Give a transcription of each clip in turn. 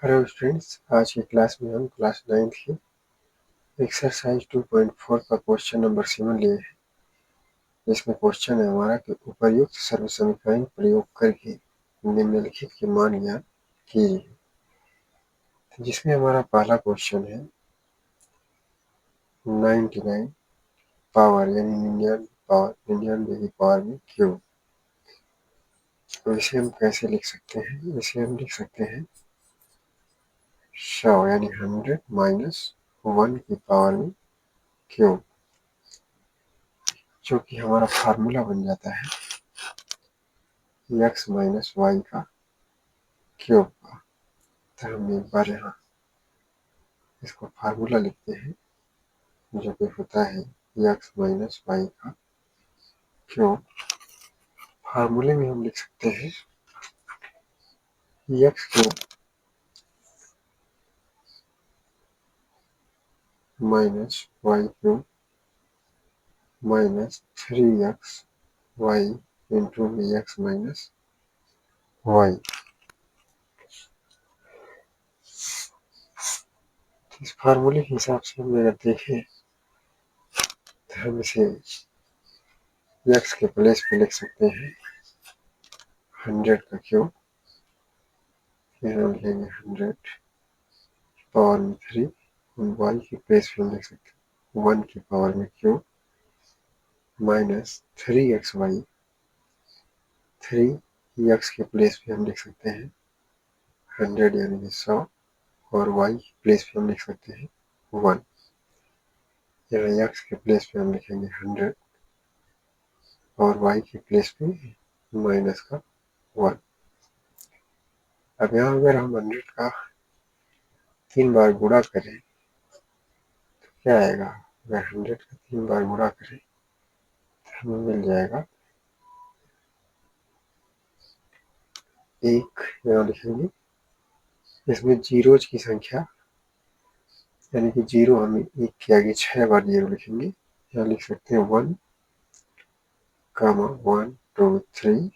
Hello students, आज की class में हम क्लास 9 की एक्सरसाइज 2.4 का क्वेश्चन नंबर 7 लिए हैं। इसमें क्वेश्चन है हमारा कि उपर्युक्त सर्व समीकरण प्रयोग करके निम्नलिखित के मान ज्ञात कीजिए। तो जिसमें हमारा पहला क्वेश्चन है 99 पावर यानी 99 की पावर में क्यूब। तो इसे हम कैसे लिख सकते हैं? इसे हम लिख सकते हैं 100 यानी 100 माइनस 1 की पावर में क्यूब, जो कि हमारा फार्मूला बन जाता है x माइनस वाई का क्यूब का। तो हम एक बार यहाँ इसको फार्मूला लिखते हैं, जो कि होता है x माइनस वाई का क्यूब। फार्मूले में हम लिख सकते हैं x cube minus y cube minus 3x y into x minus y. इस फार्मूले के हिसाब से हम अगर देखें तो हम इसे x के प्लेस पे लिख सकते हैं 100 का क्यूब, फिर हम लेंगे 100 पावर में 3, वाई की प्लेस पे हम लिख सकते हैं 1 की पावर में क्यूब माइनस 3xy, 3x के प्लेस पे हम लिख सकते हैं 100 यानी कि 100, और y के प्लेस पे हम लिख सकते हैं 1। यहाँ x के प्लेस पे हम लिखेंगे 100 और y के प्लेस पे माइनस का 1। अब यहाँ अगर हम 100 का 3 बार गुणा करें तो क्या आएगा? अगर 100 का 3 बार गुणा करें तो हमें मिल जाएगा 1। यहाँ लिखेंगे इसमें जीरोज की संख्या यानी कि 0 हमें 1 के आगे 6 बार 0 लिखेंगे। यहाँ लिख सकते हैं 1, 1 2 3,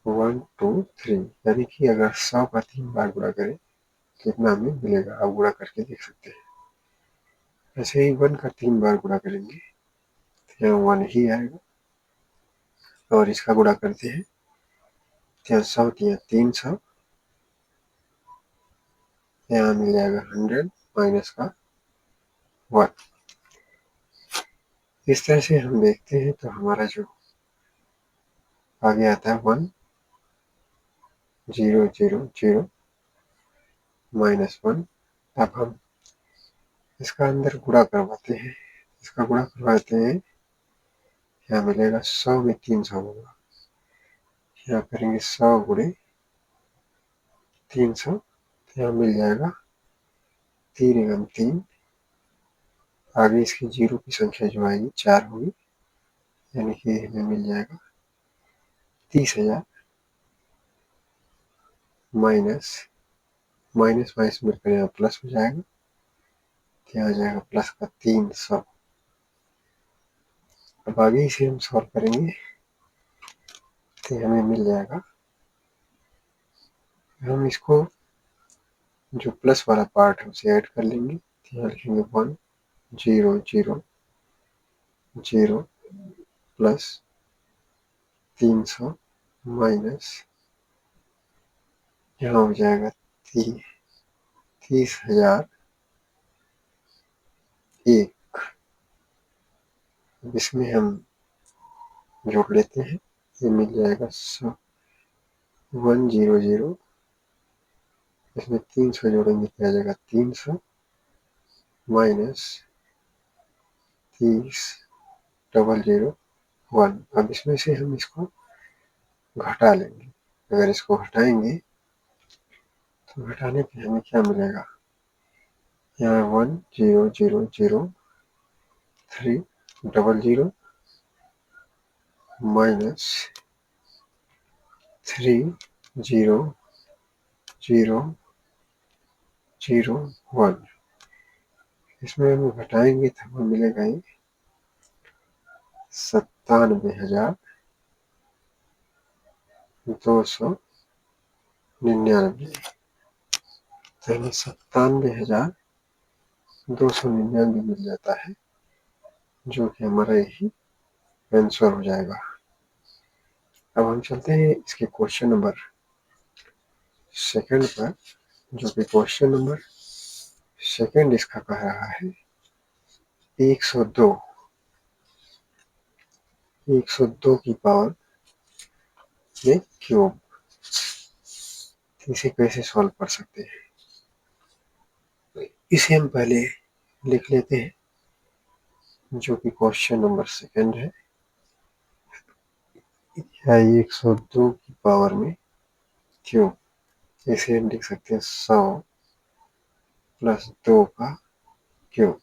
1 2 3, यानी कि अगर 100 का 3 बार गुणा करें कितना हमें मिलेगा, आप गुणा करके देख सकते हैं। ऐसे ही 1 का 3 बार गुणा करेंगे तो यहाँ 1 ही आएगा, और इसका गुणा करते हैं तो यहाँ 100 दिया 300, यहाँ मिल जाएगा 100 माइनस का 1। इस तरह से हम देखते हैं तो हमारा जो आगे आता है 1 0 0 0 माइनस 1। अब हम इसका अंदर गुणा करवाते हैं, इसका गुणा करवाते हैं, यहाँ मिलेगा 100 में 300 होगा, यहाँ करेंगे 100 गुणे 300, तो यहाँ मिल जाएगा 3 एवं 3, आगे इसकी जीरो की संख्या जो आएगी 4 होगी, यानी कि हमें मिल जाएगा 30,000 माइनस माइनस माइनस मिलकर यहाँ प्लस हो जाएगा, तो यहाँ आ जाएगा प्लस का 300। अब आगे इसे हम सॉल्व करेंगे तो हमें मिल जाएगा, हम इसको जो प्लस वाला पार्ट है उसे ऐड कर लेंगे, तो यहाँ लिखेंगे 1 0 0 0 प्लस 300 माइनस यहाँ हो जाएगा 30,001। अब इसमें हम जोड़ लेते हैं, ये मिल जाएगा 100 इसमें 300 जोड़ेंगे तो आ जाएगा 300 माइनस 30,001। अब इसमें से हम इसको घटा लेंगे, अगर इसको घटाएंगे तो घटाने पे हमें क्या मिलेगा? यहाँ 1 0 0 0 3 0 माइनस 3 0 0 0 1। इसमें हम घटाएंगे तो हमें मिलेगा ये 97,299। तो हमें 97,299 मिल जाता है, जो कि हमारा यही आंसर हो जाएगा। अब हम चलते हैं इसके क्वेश्चन नंबर सेकंड पर, जो कि क्वेश्चन नंबर सेकंड इसका कह रहा है 102 की पावर में क्यूब। इसे कैसे सॉल्व कर सकते हैं, इसे हम पहले लिख लेते हैं, जो कि क्वेश्चन नंबर सेकंड है। 102 की पावर में क्यूब, इसे हम लिख सकते हैं 100 प्लस 2 का क्यूब।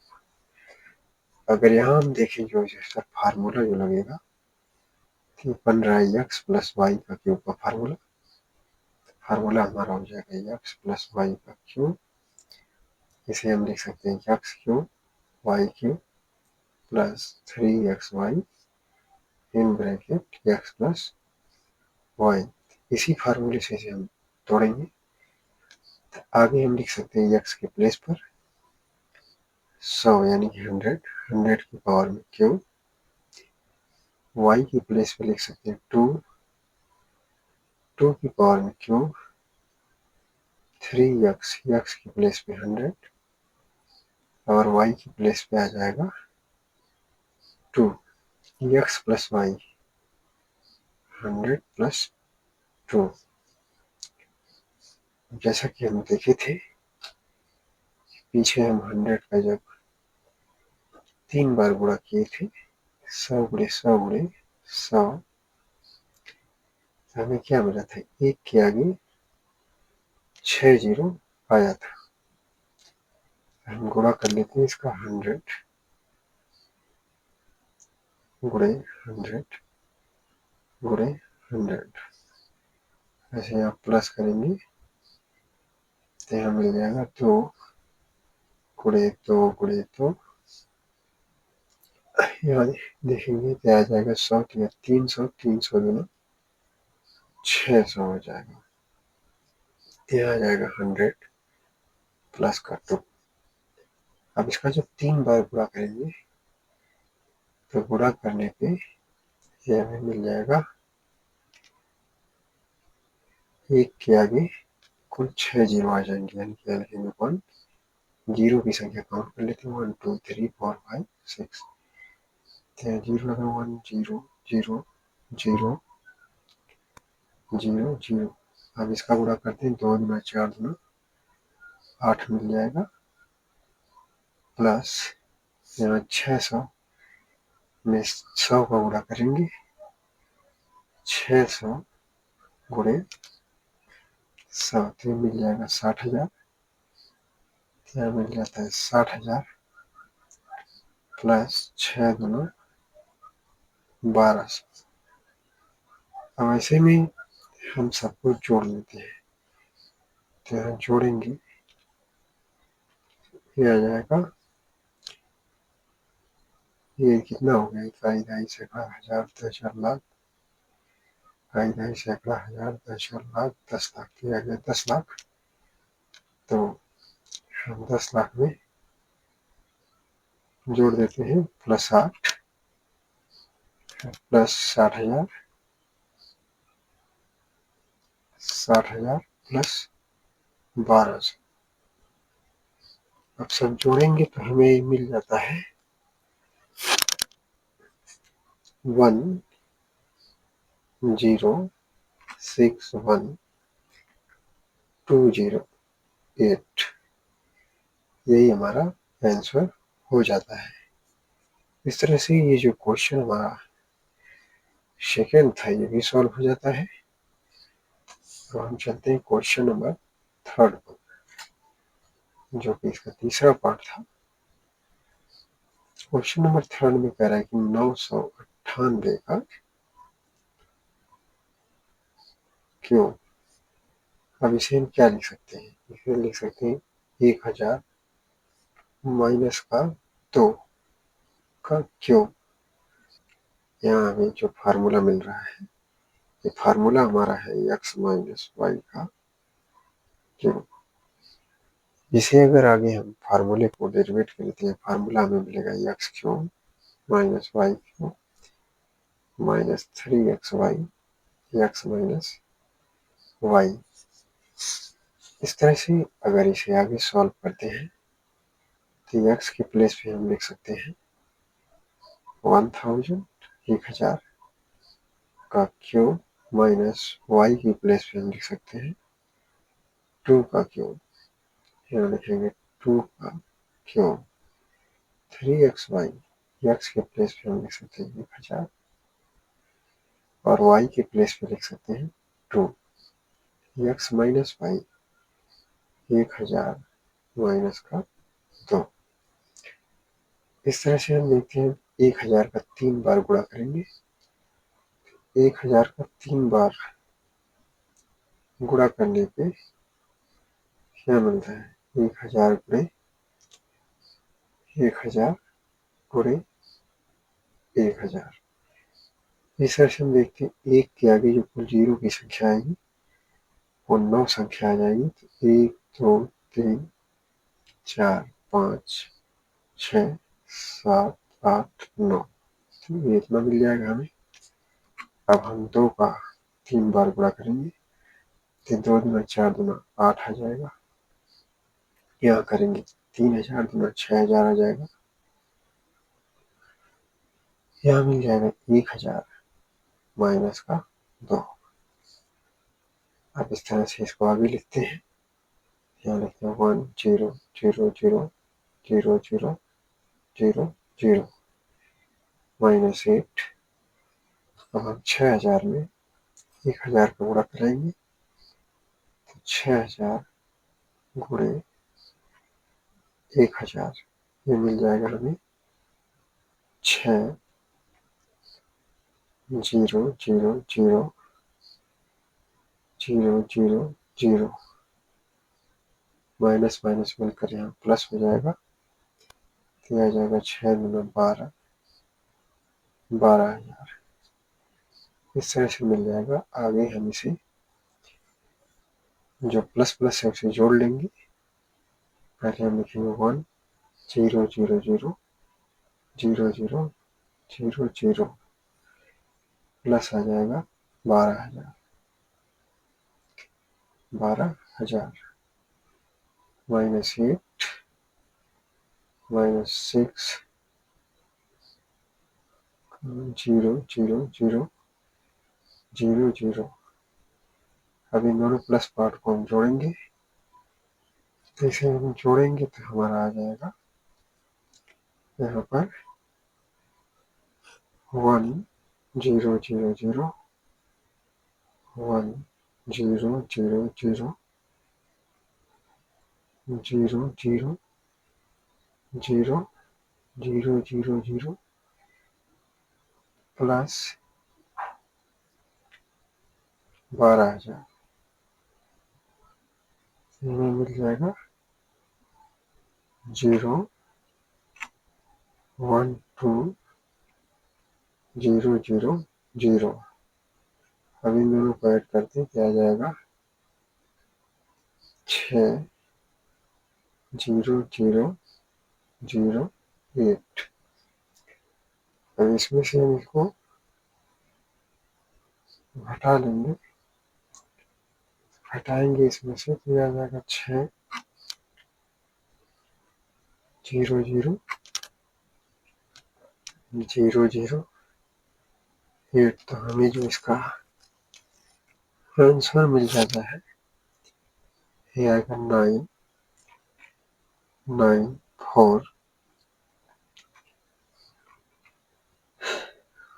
अगर यहाँ हम देखें जो इसका फार्मूला जो लगेगा, तो बन रहा है एक्स प्लस वाई का क्यूब का फार्मूला हमारा हो जाएगा एक्स प्लस वाई का क्यूब। इसे हम लिख सकते हैं x cube y cube plus 3xy in bracket x plus y. इसी फार्मूले से हम तोड़ेंगे, तो आगे हम लिख सकते हैं एक्स के प्लेस पर 100 यानी कि 100 की पावर में क्यूब। वाई की प्लेस पे लिख सकते हैं 2 की पावर में क्यूब। 3x एक्स की प्लेस पे 100 और वाई की प्लेस पे आ जाएगा 2। X plus y 100 plus 2। जैसा कि हम देखे थे पीछे, हम 100 का जब 3 बार गुणा किए थे 100 गुणे 100 गुणे 100, हमें क्या मिला था, एक के आगे 6 जीरो आया था। हम गुणा कर लेते हैं इसका 100 गुणे 100 गुणे 100। ऐसे यहाँ प्लस करेंगे तो यहाँ मिल जाएगा 2 गुणे 2 गुणे 2। यहाँ देखेंगे तो आ जाएगा 100 या 300, 300 गुना 600 हो जाएगा। यहाँ आ जाएगा 100 प्लस का 2। अब इसका जब 3 बार गुणा करेंगे तो गुणा करने पे ये हमें मिल जाएगा, एक के आगे कुल 6 जीरो आ जाएंगे, यानी कि लिखेंगे 1। जीरो की संख्या काउंट कर लेते हैं 1 2 3 4 5 6। जीरो लगा 1 0 0 0 0 0। अब इसका गुणा करते हैं 2 गुना 4 गुना 8 मिल जाएगा, प्लस यहाँ 600 में 100 का गुणा करेंगे 600 गुणे 100 तो मिल जाएगा 60,000। यहाँ मिल जाता है 60,000 प्लस 6 गुना 1200। अब ऐसे में हम सबको जोड़ लेते हैं, तो यहाँ जोड़ेंगे ये आ जाएगा, ये कितना हो गया, इकाई ढाई सैकड़ा हजार 10 लाख, इकाई ढाई सैकड़ा हजार 10 लाख 10 लाख किया गया 10 लाख। तो हम 10 लाख में जोड़ देते हैं प्लस 8 प्लस 60,000 प्लस 1200। अब सब जोड़ेंगे तो हमें मिल जाता है 1061208, यही हमारा आंसर हो जाता है। इस तरह से ये जो क्वेश्चन हमारा सेकेंड था ये भी सॉल्व हो जाता है। तो हम चलते हैं क्वेश्चन नंबर थर्ड पर, जो कि इसका तीसरा पार्ट था। क्वेश्चन नंबर थर्ड में कह रहा है कि 998 का क्यूब। अब इसे हम क्या लिख सकते हैं, इसे लिख सकते हैं 1000 माइनस का 2 का क्यूब। यहाँ हमें जो फार्मूला मिल रहा है, ये फार्मूला हमारा है एक्स माइनस वाई का क्यूब। इसे अगर आगे हम फार्मूले को डेरिवेट करते हैं, फार्मूला हमें मिलेगा x cube minus y cube minus 3xy x minus y. इस तरह से अगर इसे आगे सॉल्व करते हैं तो एक्स के प्लेस पे हम लिख सकते हैं 1000 1000 का क्यूब माइनस वाई की प्लेस पे हम लिख सकते हैं 2 का क्यूब, यहाँ लिखेंगे 2 का क्यूब 3xy एक्स के प्लेस पे हम लिख सकते हैं 1000 और वाई के प्लेस पे लिख सकते हैं 2 एक्स माइनस वाई 1000 माइनस का 2। इस तरह से हम देखते हैं 1000 का 3 बार गुणा करेंगे, 1000 का 3 बार गुणा करने पे क्या मिलता है 1000 गुणे 1000 गुणे 1000। इस तरह से हम देखते हैं एक के आगे जो कुल जीरो की संख्या आएगी वो 9 संख्या आ जाएगी। तो 1 2 3 4 5 6 7 8 9, तो ये इतना मिल जाएगा हमें। अब हम 2 का 3 बार गुणा करेंगे तो 2 दूना 4 दूना 8 आ जाएगा। यहाँ करेंगे 3000 दूना 6000 आ जाएगा। यहाँ मिल जाएगा 1000 माइनस का 2। अब इस तरह से इसको आगे लिखते हैं, यहाँ लिखते हैं 1 0 0 0 0 0 0 0 माइनस 8। अब हम 6000 में 1000 का गुणा करेंगे तो 6000 गुणे 1000 ये मिल जाएगा हमें 6 0 0 0 0 0 0 माइनस माइनस मिलकर यहाँ प्लस हो जाएगा तो आ जाएगा 6 दूना 12 12000। इस तरह से मिल जाएगा। आगे हम इसे जो प्लस प्लस है उसे जोड़ लेंगे। पहले हम लिखेंगे 1 0 0 0 0 0 0 0 प्लस आ जाएगा 12000 माइनस 8 माइनस 6 0 0 0 0 0। अब इन दोनों प्लस पार्ट को हम जोड़ेंगे, तो इसे हम जोड़ेंगे तो हमारा आ जाएगा यहाँ पर 1 0 0 0 1 0 0 0 0 0 0 0 0 0 प्लस 12000 हमें मिल जाएगा 0 1 2 0 0 0। अब इन दोनों को ऐड करते क्या आ जाएगा 6 0 0 0 8। अब इसमें से हम इसको घटा लेंगे, हटाएंगे इसमें से तो आ जाएगा 6 0 0 0 0 8। तो हमें जो इसका आंसर मिल जाता है ये आएगा 9 9 4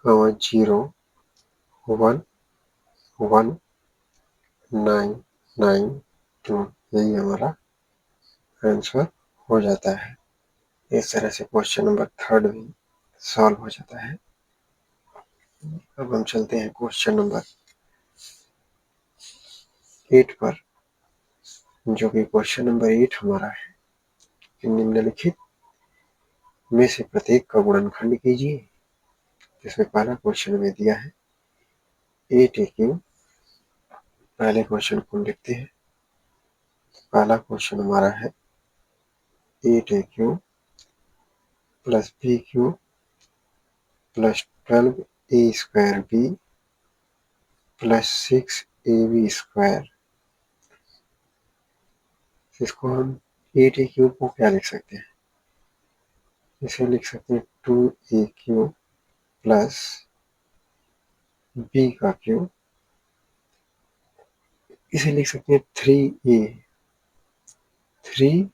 0 1 1 9 9 2। यही हमारा आंसर हो जाता है। इस तरह से क्वेश्चन नंबर 3 भी सॉल्व हो जाता है। अब हम चलते हैं क्वेश्चन नंबर 8 पर, जो कि क्वेश्चन नंबर 8 हमारा है निम्नलिखित में से प्रत्येक का गुणनखंड कीजिए। इसमें पहला क्वेश्चन में दिया है 8a क्यूब। पहले क्वेश्चन को लिखते हैं। पहला क्वेश्चन हमारा है 8a³ plus b³ plus 12a² b plus 6ab²। इसको हम 8a³ को क्या लिख सकते हैं? इसे लिख सकते हैं 2a³ प्लस b³। इसे लिख सकते हैं 3a²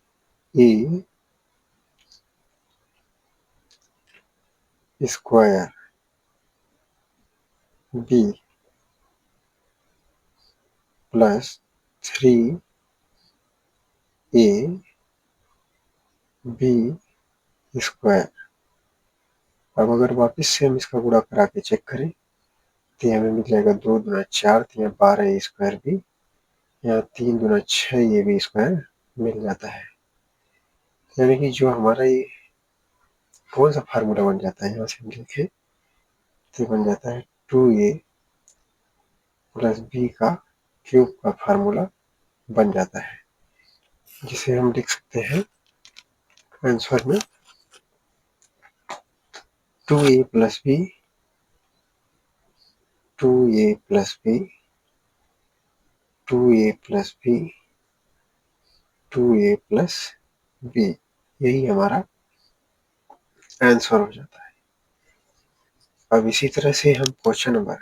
b प्लस 3ab²। अब अगर वापस से हम इसका गुणा करा के चेक करें तो हमें मिल जाएगा 2 दूना 4, तो यहाँ 12a² b, यहाँ 3 दूना 6ab² मिल जाता है। यानी कि जो हमारा ये कौन सा फार्मूला बन जाता है, यहाँ से हम देखें तो बन जाता है 2a प्लस b³ का फार्मूला बन जाता है, जिसे हम लिख सकते हैं आंसर में 2a plus b 2a plus b 2a plus b 2a plus b, यही हमारा आंसर हो जाता है। अब इसी तरह से हम क्वेश्चन नंबर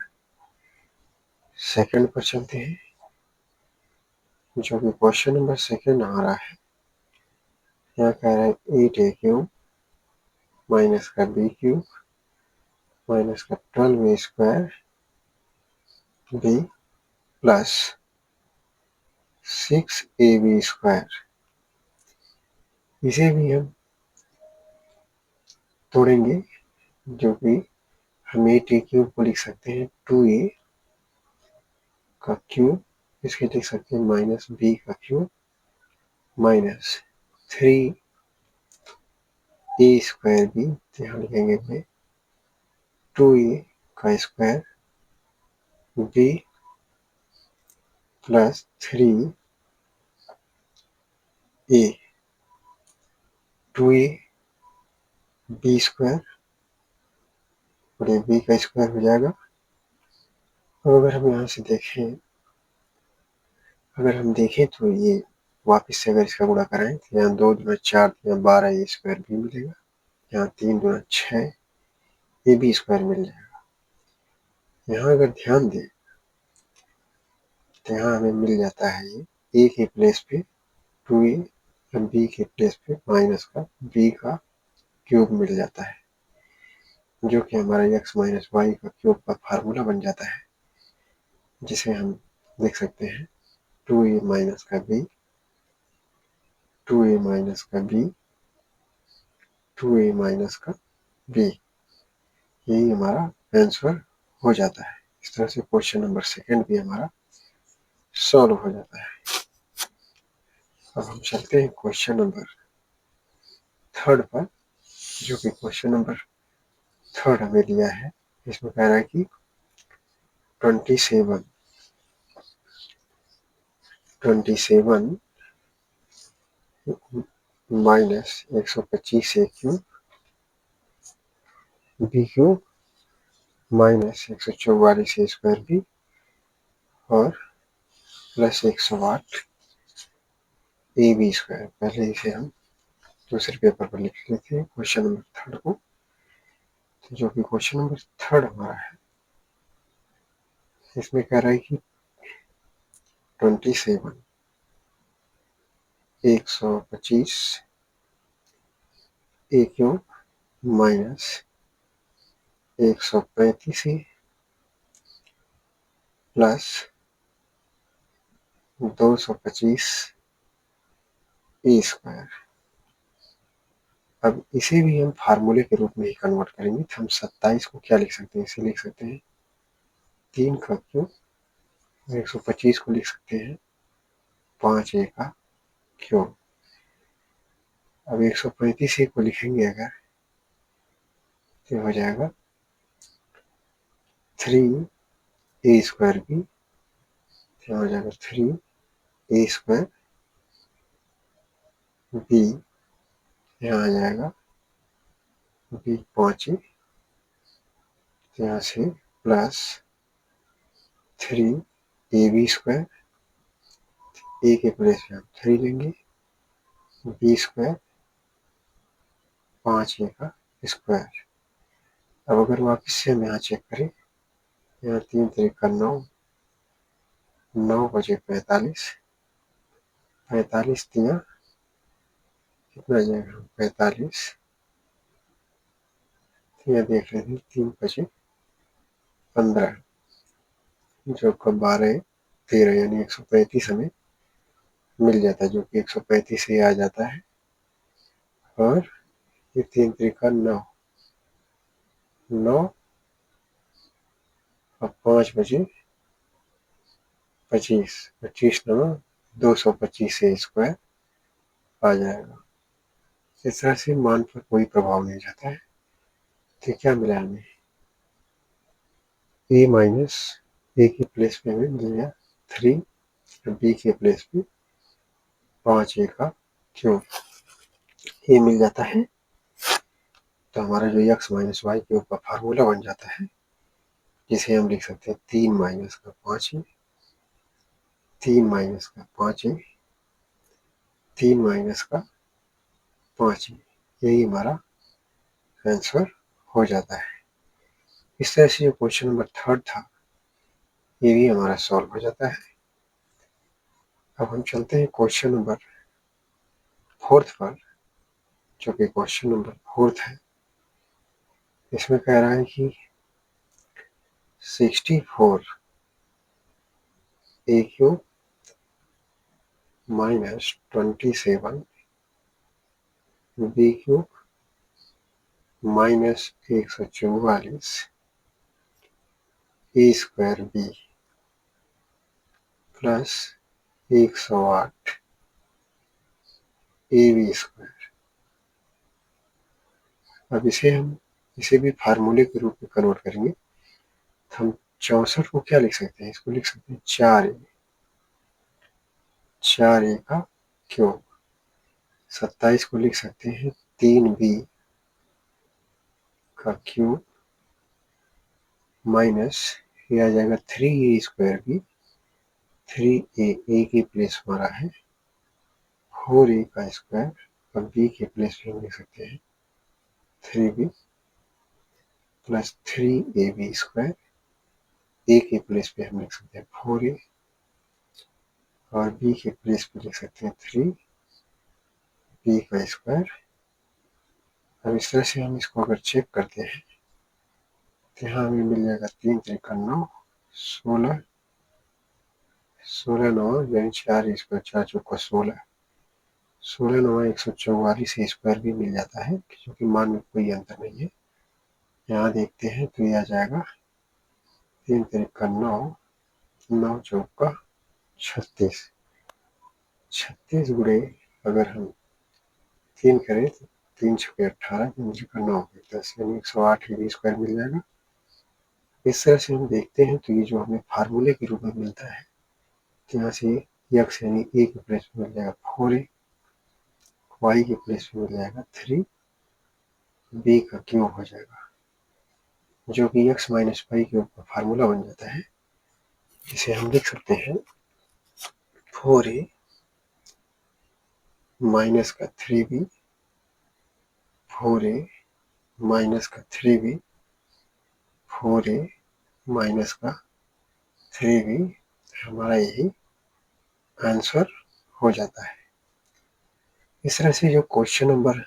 सेकंड पर चलते हैं, जो कि क्वेश्चन नंबर सेकंड आ रहा है। यहाँ कह रहा है 8a³ माइनस का b³ माइनस का 12a² b प्लस 6ab²। इसे भी हम तोड़ेंगे, जो कि हम 8a³ को लिख सकते हैं 2a का क्यूब, इसके लिख सकते हैं minus b³ minus 3a² b, तो यहाँ लिखेंगे पे 2a का square b plus 3a 2a b² और ये b का स्क्वायर हो जाएगा। अब अगर हम यहाँ से देखें तो ये वापस से अगर इसका गुणा कराएं तो यहाँ 2 दूना 4, यहाँ 12a² b मिलेगा, यहाँ 3 दूना 6ab² मिल जाएगा। यहाँ अगर ध्यान दें तो यहाँ हमें मिल जाता है ये a के प्लेस पे 2a या b के प्लेस पे माइनस का b³ मिल जाता है, जो कि हमारा x माइनस y³ का फार्मूला बन जाता है, जिसे हम लिख सकते हैं 2a माइनस का b 2a माइनस का b 2a माइनस का b, यही हमारा आंसर हो जाता है। इस तरह से क्वेश्चन नंबर सेकंड भी हमारा सॉल्व हो जाता है। अब हम चलते हैं क्वेश्चन नंबर थर्ड पर, जो कि क्वेश्चन नंबर थर्ड हमें दिया है। इसमें कह रहा है कि 27 minus 125a³ b³ minus 144a² b और प्लस 108 ab²। पहले इसे हम दूसरे पेपर पर लिख लेते हैं क्वेश्चन नंबर थर्ड को, तो जो कि क्वेश्चन नंबर थर्ड हमारा है। इसमें कह रहा है कि 27 125a³ minus 135a plus 225a²। अब इसे भी हम फार्मूले के रूप में ही कन्वर्ट करेंगे, तो हम 27 को क्या लिख सकते हैं, इसे लिख सकते हैं 3³ 125 को लिख सकते हैं 5a³। अब 135a को लिखेंगे अगर तो हो जाएगा 3a² b, तो हो जाएगा 3a² b यहाँ आ जाएगा बी 5 तो यहाँ से प्लस 3ab², ए के प्लेस में हम 3 लेंगे, b², 5a का स्क्वायर। अब अगर वापस से हम यहाँ चेक करें, यहाँ 3 3 9, 9 बजे 45, 45 दिया कितना आ जाएगा 45, यहाँ देख रहे थे 3 बजे 15, जो का 12 13 यानी 135 हमें मिल जाता है, जो कि 135 से आ जाता है। और ये 3 3 9, 9 और 5 बजे 25, 25 9 225 से स्क्वायर आ जाएगा। इस तरह से मान पर कोई प्रभाव नहीं जाता है। तो क्या मिला हमें, ए माइनस ए के प्लेस पे हमें मिल गया 3, बी के प्लेस पे 5a का क्यूब, ये मिल जाता है। तो हमारा जो x माइनस वाई क्यूब का फार्मूला बन जाता है, जिसे हम लिख सकते हैं 3 माइनस का 5a, 3 माइनस का 5a, 3 माइनस का 5a, यही हमारा आंसर हो जाता है। इस तरह से जो क्वेश्चन नंबर 3 था, ये भी हमारा सॉल्व हो जाता है। अब हम चलते हैं क्वेश्चन नंबर 4 पर, जो कि क्वेश्चन नंबर 4 है। इसमें कह रहा है कि 64 a cube minus 27 b cube minus 144 a square b plus 108 a b square. अब इसे भी फार्मूले के रूप में कन्वर्ट करेंगे। तो हम 64 को क्या लिख सकते हैं, इसको लिख सकते हैं 4a का क्यूब। 27 को लिख सकते हैं 3b का क्यूब माइनस ये आ जाएगा 3a स्क्वायर बी, 3a के प्लेस हमारा है 4a का स्क्वायर, और b के प्लेस पे हम लिख सकते हैं 3b plus 3ab square, a के प्लेस पे हम लिख सकते हैं 4a और b के प्लेस पे लिख सकते हैं 3b का स्क्वायर। अब इस तरह से हम इसको अगर चेक करते हैं तो यहाँ हमें मिल जाएगा 3 3 9, 16, 16 9 यानी 4 स्क्वायर, 4 चौका 16, 16 9 144 स्क्वायर भी मिल जाता है, क्योंकि मान में कोई अंतर नहीं है। यहाँ देखते हैं तो ये आ जाएगा 3 3 9, 9 चौका 36, 36 गुणे अगर हम 3 करें तो 3 छके 18, 3 छके 9 10 यानी 108 ए स्क्वायर मिल जाएगा। इस तरह से हम देखते हैं तो ये जो हमें फार्मूले के रूप में मिलता है, तो यहाँ से x यानी a के प्लेस में मिल जाएगा 4a, y के प्लेस में मिल जाएगा 3b का क्यूब हो जाएगा, जो कि x माइनस वाई क्यूब का फार्मूला बन जाता है, जिसे हम लिख सकते हैं 4a माइनस का 3b, 4a माइनस का 3b, 4a माइनस का 3b, हमारा यही आंसर हो जाता है। इस तरह से जो क्वेश्चन नंबर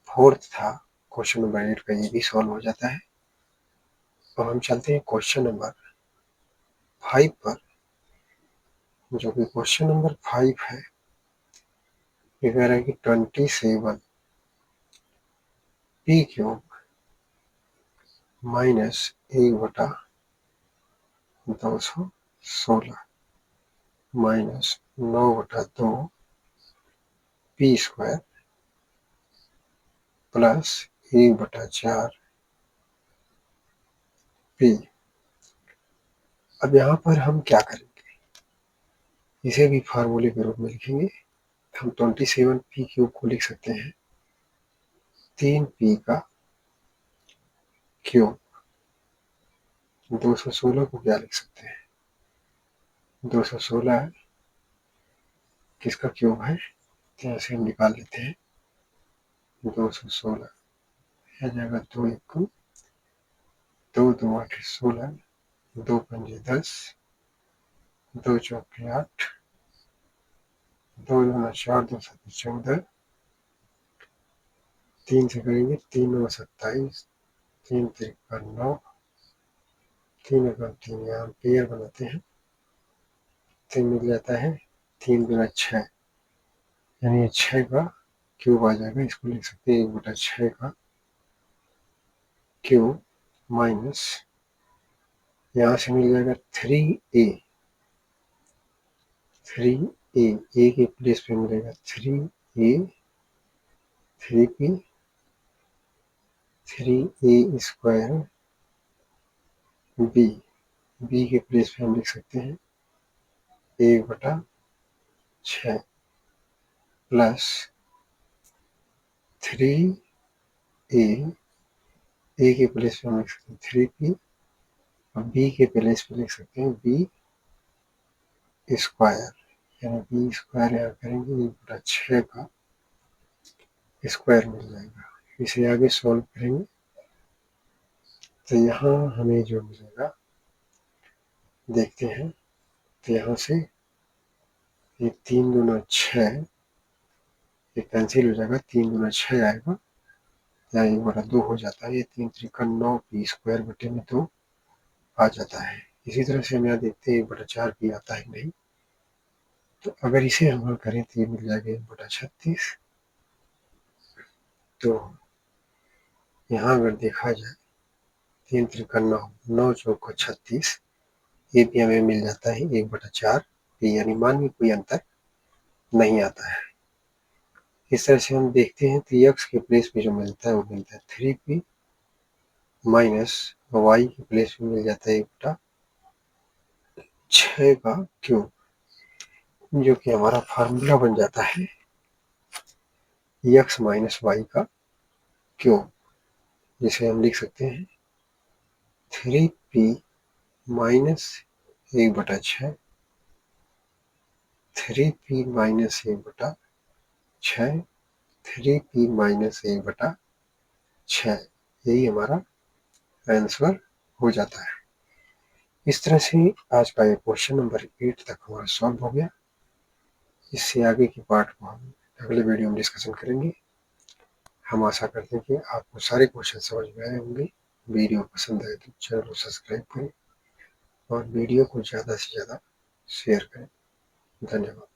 4 था, क्वेश्चन नंबर 8 का ये भी सॉल्व हो जाता है। अब हम चलते हैं क्वेश्चन नंबर 5 पर, जो कि क्वेश्चन नंबर 5 है। ये कह रहा है कि 27 P cube minus 1/216 minus 9/2 P square plus 1/4 P. अब यहाँ पर हम क्या करेंगे, इसे भी फार्मूले के रूप में लिखेंगे। हम 27p क्यूब को लिख सकते हैं 3p का क्यूब। 216 को क्या लिख सकते हैं? 216 किसका क्यूब है? तो ऐसे हम निकाल लेते हैं। 216 यह जाएगा 2 1 2 2 8 16, 2 5 10, 2 चौके 8, 2 2 4, 2 7 14, 3 से करेंगे 3 9 27, 3 3 9, 3 3 यहाँ पेयर बनाते हैं तो मिल जाता है 3 2 6, यानी 6 का क्यूब आ जाएगा। इसको लिख सकते हैं 1/6 का क्यूब माइनस यहाँ से मिल जाएगा 3a। 3a के प्लेस पे मिलेगा 3a 3p 3a square b के प्लेस पे हम लिख सकते हैं 1/6 प्लस 3a के प्लेस पे हम लिख सकते हैं 3p और b के प्लेस पे लिख सकते हैं b स्क्वायर, यानी b स्क्वायर यहाँ करेंगे 1/6 का स्क्वायर मिल जाएगा। इसे आगे सॉल्व करेंगे तो यहाँ हमें जो मिलेगा देखते हैं। तो यहाँ से ये 3 दूना 6 ये कैंसिल हो जाएगा, 3 दूना 6 आएगा, यहाँ 1/2 हो जाता है। ये 3 3 9 p स्क्वायर बटे में 2 आ जाता है। इसी तरह से हम यहाँ देखते हैं 1/4 p आता है नहीं। तो अगर इसे हम हल करें तो ये मिल जाएगा 1/36। तो यहाँ अगर देखा जाए 3 3 9, 9 चौका 36, ये भी हमें मिल जाता है 1/4 p, यानी मान में कोई अंतर नहीं आता है। इस तरह से हम देखते हैं तो x के प्लेस पे जो मिलता है वो मिलता है 3p माइनस y के प्लेस पे मिल जाता है 1/6 का क्यूब, जो कि हमारा फार्मूला बन जाता है x माइनस वाई का क्यूब, जिसे हम लिख सकते हैं 3p minus 1/6, 3p minus 1/6, 3p minus 1/6, यही हमारा आंसर हो जाता है। इस तरह से आज का ये क्वेश्चन नंबर 8 तक हमारा सॉल्व हो गया। इससे आगे के पार्ट को हम अगले वीडियो में डिस्कशन करेंगे। हम आशा करते हैं कि आपको सारे क्वेश्चन समझ में आए होंगे। वीडियो पसंद आए तो चैनल को सब्सक्राइब करें और वीडियो को ज़्यादा से ज़्यादा शेयर करें। धन्यवाद।